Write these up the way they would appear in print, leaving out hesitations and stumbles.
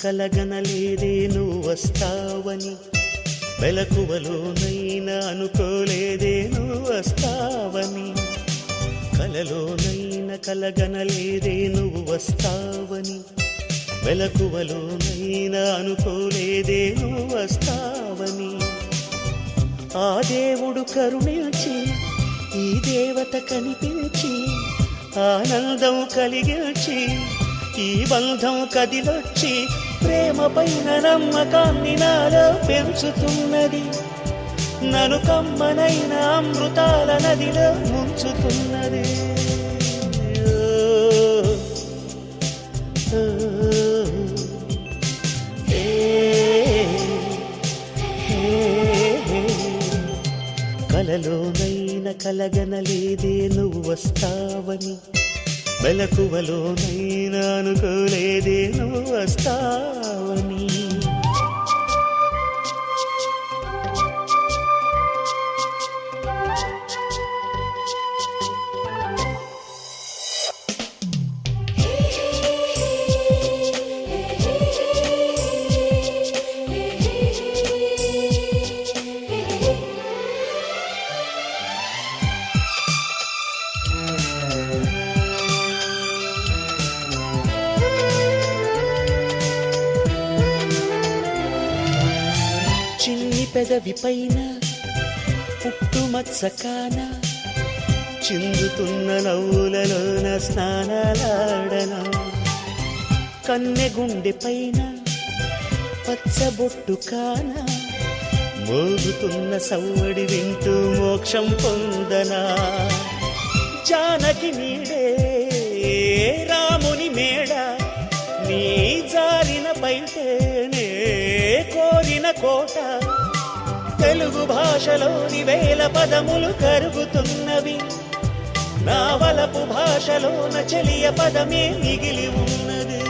కలగనలేదే నువ్వు వస్తావని, మెలకువలోనైనా అనుకోలేదే నువ్వు వస్తావని, కలలోనైనా కలగనలేదే నువ్వు వస్తావని, మెలకువలోనైనా అనుకోలేదే నువ్వు వస్తావని. ఆ దేవుడు కరుణించి ఈ దేవత కనిపించి ఆనందం కలిగించి ఈ బంధం కదిలొచ్చి ప్రేమ పైన నమ్మకాన్ని నాలో పెంచుతున్నది, నన్ను కమ్మనైన అమృతాల నదిలో ముంచుతున్నది. కలలోనైనా కలగనలేదే నువ్వు వస్తావని, మెలకువలోనైనా అనుకోలేదే నువ్వు వస్తావని. పెదవి పైన పుట్టుమత్సకాన చిందుతున్న నవ్వులలోన స్నానాలాడనా, కన్నె గుండె పైన పచ్చబొట్టు కాన మోగుతున్న సవ్వడి వింటూ మోక్షం పొందనా. జానకి నీడే రాముని మేడ, నీ జారిన బయటనే కోరిన కోట, తెలుగు భాషలోని వేల పదములు కరుగుతున్నవి, నా వలపు భాషలోన చెలియ పదమే మిగిలి ఉన్నది.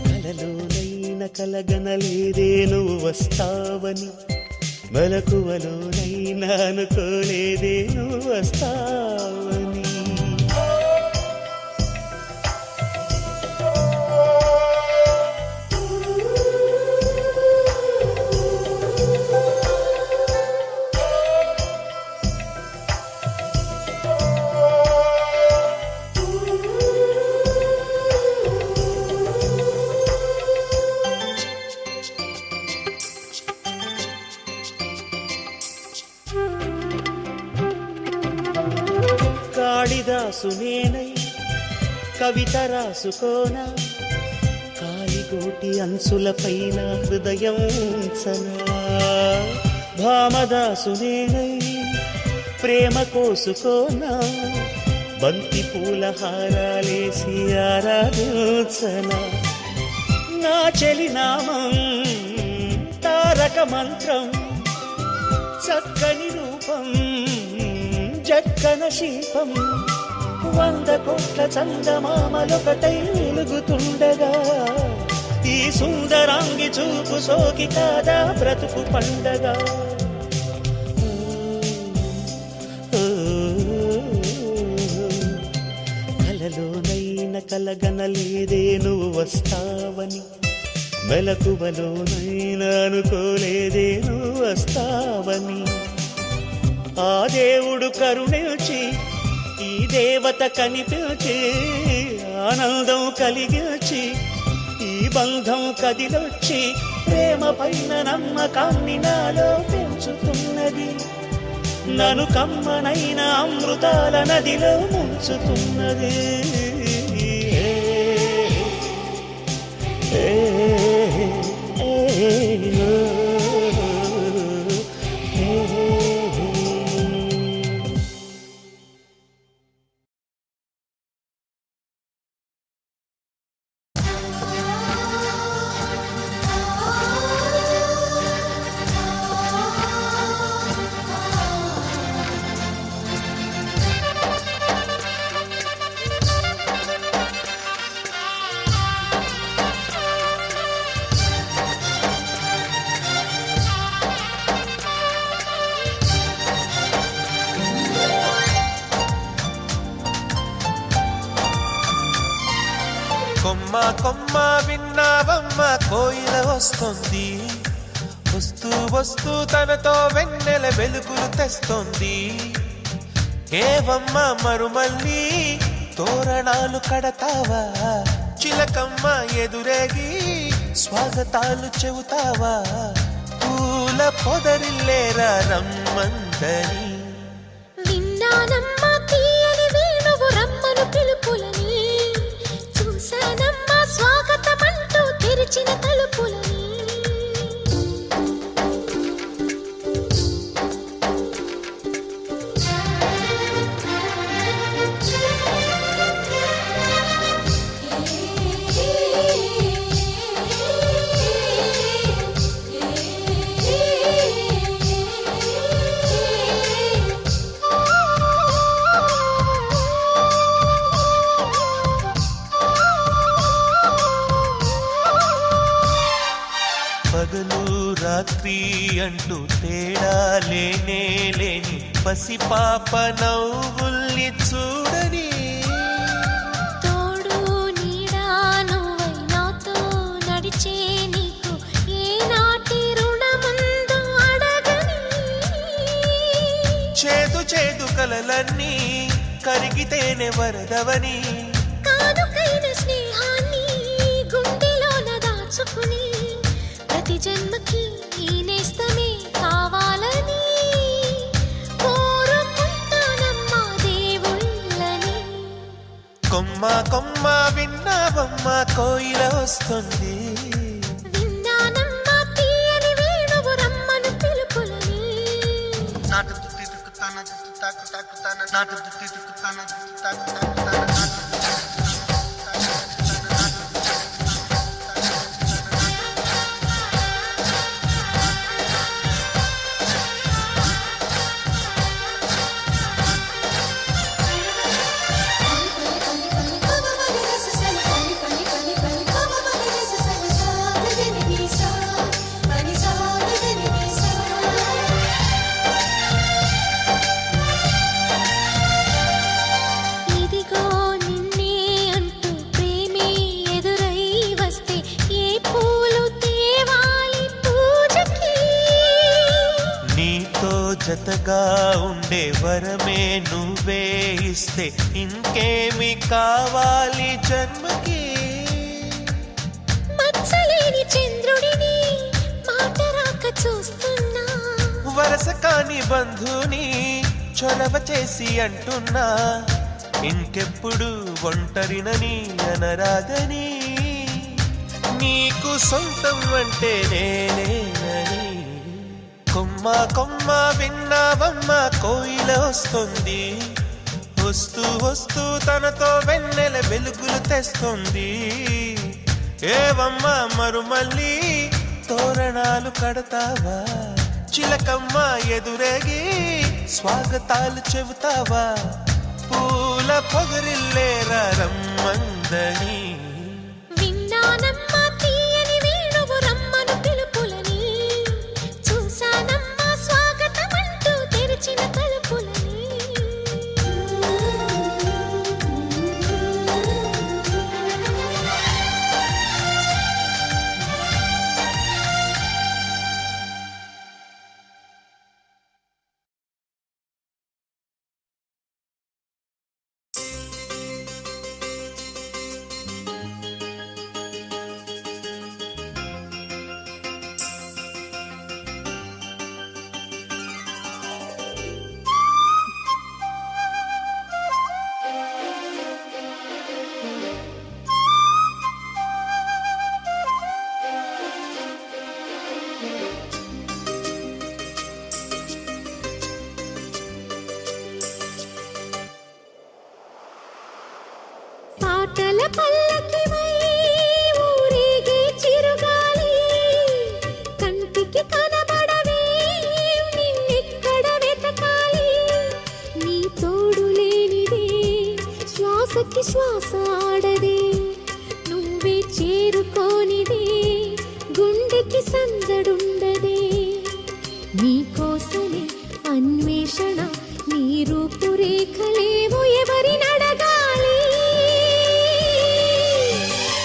కలలోనైనా కలగనలేదే నువ్వు వస్తావని, మెలకువలోనైనా అనుకోలేదే నువ్వు వస్తావని. కాళిదాసు నేనై కవిత రాసుకోనా, కాలిగోటి అంచుల పైన హృదయం ఉంచనా. భామదాసు నేనై ప్రేమ కోసుకోనా, బంతి పూల హారాలేసి ఆరాధించనా. నా చెలి నామం తారక మంత్రం, చక్కని రూపం జక్కన శిల్పం, 100 కోట్ల చందమామలొకటై వెలుగుతుండగా, ఈ సుందరాంగి చూపు సోకి కాదా బ్రతుకు పండగ. కలలోనైనా కలగనలేదే నువ్వు వస్తావని, మెలకువలోనైనా అనుకోలేదే నువ్వు వస్తావని. ఆ దేవుడు కరుణించి ఈ దేవత కనిపించి ఆనందం కలిగించి ఈ బంధం కదిలొచ్చి ప్రేమ పైన నమ్మకాన్ని నాలో పెంచుతున్నది, నన్ను కమ్మనైన అమృతాల నదిలో ముంచుతున్నది. కొమ్మ విన్నావమ్మ కోయిల వస్తుంది, వస్తూ వస్తూ తనతో వెన్నెల వెలుగులు తెస్తుంది. ఏవమ్మ మరుమల్లి తోరణాలు కడతావా, చిలకమ్మ ఎదురేగి స్వాగతాలు చెబుతావా, పూల పొదరిల్లేరా రమ్మందని. విన్నానమ్మా తీయని వేణువు రమ్మను పిలుపులని, చూశానమ్మా స్వాగతమంటూ తెరిచిన తలుపులని. పగలు రాత్రి అంటూ తేడా లేనే లేని పసిపాప నవ్వుల్ని చూడని. తోడు నీడా నువ్వై నాతో నడిచే నీకు ఏనాటి రుణముందో అడగని. చేదు చేదు కలలన్నీ కరిగితేనే వరదవని. కానుకైన స్నేహాన్ని గుండెలోన దాచుకుని ప్రతి జన్మకి ఈ నేస్తమే కావాలని కోరుకుంటానమ్మా దేవుళ్ళని. కొమ్మ కొమ్మ విన్నావమ్మ కోయిల వస్తుంది, విన్నానమ్మా తీయని వేణువు రమ్మను పిలుపులని. నాటు దుత్తి దుక్కుతాన దుత్తు తాకు తాకుతాన, నాటు దుత్తి దుక్కుతాన దుత్తు తాకు తాకుతాన, నాటు ఇదిగో నిన్నే అంటూ ప్రేమే ఎదురై వస్తే ఏ పూలు తేవాలి పూజకి. నీతో జతగా ఉండే వరమే నువ్వే ఇస్తే ఇంకేమి కావాలి జన్మకి. మచ్చలేని చంద్రుడిని మాట రాక చూస్తున్నా, వరస కాని బంధుని చొరవ చేసి అంటున్నా, ఇంకెప్పుడు ఒంటరినని అనరాదని. నీకు సొంతం అంటే నేనేనని. కొమ్మ కొమ్మ విన్నావమ్మ కోయిల వస్తుంది, వస్తూ వస్తూ తనతో వెన్నెల వెలుగులు తెస్తుంది. ఏవమ్మ మరుమల్లి తోరణాలు కడతావా, చిలకమ్మ ఎదురేగి స్వాగతాలు చెబుతావా, పూల పొగరిల్లేరా రమ్మందని. విన్నానమ్మా తీయని వేణువు రమ్మను పిలుపులని, చూశానమ్మా స్వాగతమంటూ తెరిచిన తలుపులని. పాటల పల్లకివై ఊరేగే చిరుగాలి, కంటికి కనబడవే నిన్నెక్కడ వెతకాలి. నీ తోడు లేనిదే శ్వాసకి శ్వాస ఆడదే, నువ్వే చేరుకోనిదే గుండెకి సందడుండదే. నీకోసమే అన్వేషణ, నీ రూపురేఖలేవో ఎవరినడగాలి.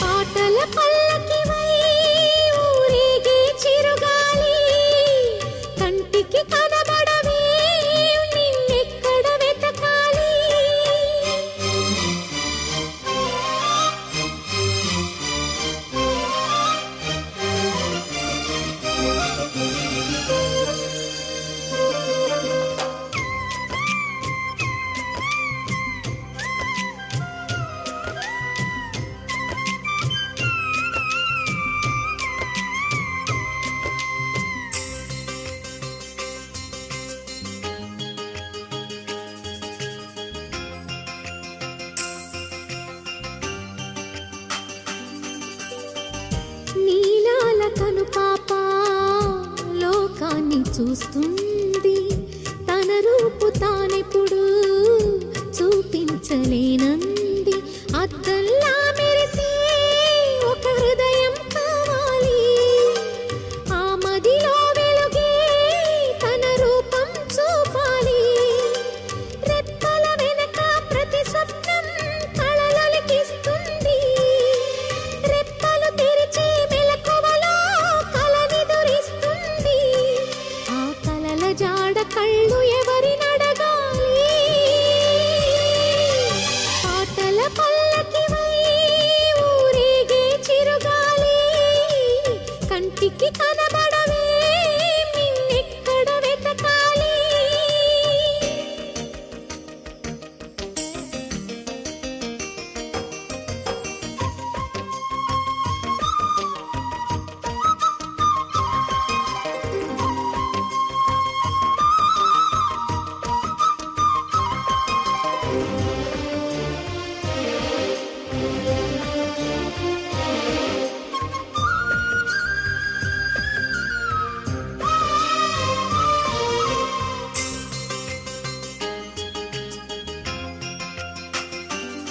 పాట రూపాన్ని చూస్తుంది తన రూపు తానెప్పుడు చూపించలేనంది అద్దల్లా మెరిసే ఒక హృదయం కావాలి ఆ మదిలో వెలుగే తన రూపం చూపాలి రెప్పల వెనక ప్రతి స్వప్నం కళలకిస్తుంది రెప్పలు తెరిచి మెలకువలో కలనిదురిస్తుంది ఆ కలల జాడ కళ్ళు ఎవరి నడగాలి పాటల పల్లకివై ఊరేగే చిరుగాలి కంటికి